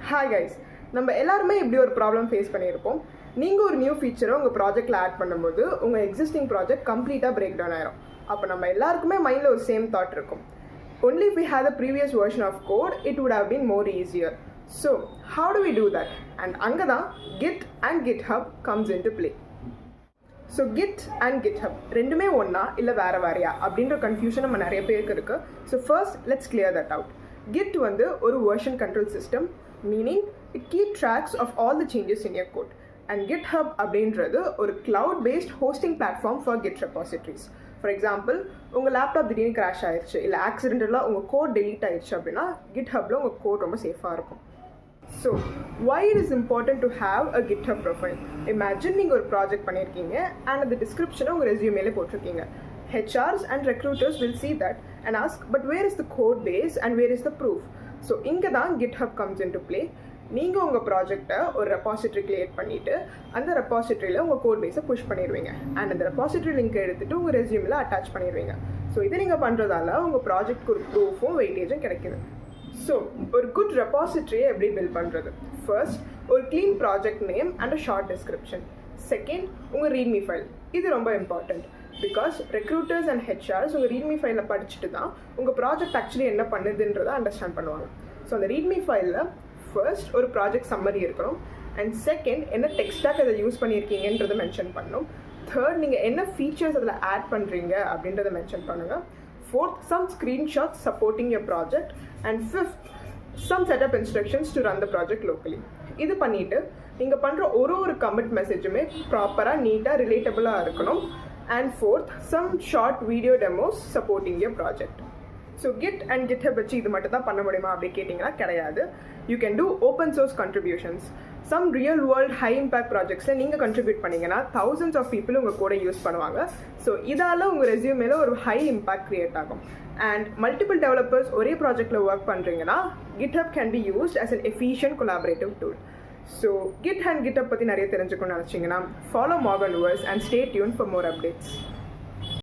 Hi guys, நம்ம எல்லாருமே இப்படி ஒரு ப்ராப்ளம் ஃபேஸ் பண்ணியிருப்போம். நீங்கள் ஒரு நியூ ஃபீச்சரை உங்கள் ப்ராஜெக்டில் ஆட் பண்ணும்போது உங்கள் எக்ஸிஸ்டிங் ப்ராஜெக்ட் கம்ப்ளீட்டாக பிரேக் டவுன் ஆயிரும். அப்போ நம்ம எல்லாருக்குமே மைண்டில் ஒரு சேம் தாட் இருக்கும். Only if we had the previous version of code, it would have been more easier. So, how do we do that? And அங்கே தான் Git and GitHub comes into play. So Git and GitHub ரெண்டுமே ஒன்றா இல்லை வேறு வேறையா அப்படின்ற confusion நம்ம நிறைய பேருக்கு இருக்குது. So first let's clear that out. Git வந்து ஒரு version control system, meaning it keep tracks of all the changes in your code. And GitHub அப்படின்றது ஒரு cloud based hosting platform for Git repositories. For example, உங்கள் laptop திடீர்னு crash ஆயிடுச்சு இல்லை ஆக்சிடென்டலாக உங்கள் code delete ஆயிடுச்சு அப்படின்னா GitHubல உங்கள் கோட் ரொம்ப சேஃபாக இருக்கும். So why it is important to have a GitHub profile? Imagine நீங்கள் ஒரு ப்ராஜெக்ட் பண்ணியிருக்கீங்க அண்ட் அந்த டிஸ்கிரிப்ஷனை உங்கள் ரெஸ்யூமேலே போட்டிருக்கீங்க. HRs and recruiters will see that and ask, but where is the code base and where is the proof? So இங்கே தான் GitHub comes into play. நீங்கள் உங்கள் ப்ராஜெக்டை ஒரு ரெபாசிட்டரி கிரியேட் பண்ணிவிட்டு அந்த ரெபாசிட்டரியில் உங்கள் கோட் பேஸை புஷ் பண்ணிடுவீங்க அண்ட் அந்த ரெபாசிட்டரி லிங்க் எடுத்துகிட்டு உங்கள் ரெஸ்யூமில் அட்டாச் பண்ணிடுவீங்க. ஸோ இதை நீங்கள் பண்ணுறதால உங்கள் ப்ராஜெக்ட்க்கு ஒரு ப்ரூஃபும் வெயிட்டேஜும் கிடைக்குது. ஸோ ஒரு குட் ரெபாசிட்டரியை எப்படி பில்ட் பண்ணுறது? ஃபர்ஸ்ட், ஒரு clean project name and a short description. Second, உங்கள் ரீட்மி ஃபைல். இது ரொம்ப important because recruiters and HRs உங்கள் ரீட்மி ஃபைலை படிச்சுட்டு தான் உங்கள் ப்ராஜெக்ட் ஆக்சுவலி என்ன பண்ணுதுன்றதை அண்டர்ஸ்டாண்ட் பண்ணுவாங்க. ஸோ அந்த ரீட்மி ஃபைலில் ஃபர்ஸ்ட் ஒரு ப்ராஜெக்ட் சம்மரி இருக்கணும் அண்ட் செகண்ட் என்ன டெக்ஸ்டாக் அதை யூஸ் பண்ணியிருக்கீங்கன்றதை மென்ஷன் பண்ணணும். தேர்ட், நீங்கள் என்ன ஃபீச்சர்ஸ் அதில் ஆட் பண்ணுறீங்க அப்படின்றத மென்ஷன் பண்ணுங்கள். Fourth, some screenshots supporting your project. And fifth, some setup instructions to run the project locally. இது பண்ணிவிட்டு நீங்கள் பண்ணுற ஒரு கமிட் மெசேஜுமே ப்ராப்பராக நீட்டாக ரிலேட்டபுளாக இருக்கணும். And fourth, some short video demos supporting your project. So Git and GitHub வச்சு இது மட்டும் தான் பண்ண முடியுமா அப்படி கேட்டிங்கன்னா கிடையாது. You can do open source contributions. Some real world high impact ப்ராஜெக்ட்ஸில் நீங்கள் கண்ட்ரிபியூட் பண்ணிங்கன்னா thousands ஆஃப் பீப்புள் உங்கள் கூட யூஸ் பண்ணுவாங்க. ஸோ இதால் உங்கள் ரெஸ்யூமேல ஒரு ஹை இம்பேக்ட் க்ரியேட் ஆகும். அண்ட் மல்டிபிள் டெவலப்பர்ஸ் ஒரே ப்ராஜெக்டில் ஒர்க் பண்ணுறீங்கன்னா GitHub can be used as an efficient collaborative tool. So Git and GitHub பற்றி நிறைய தெரிஞ்சுக்கணும்னு நினச்சிங்கன்னா follow Morgan Lewis and stay tuned for more updates.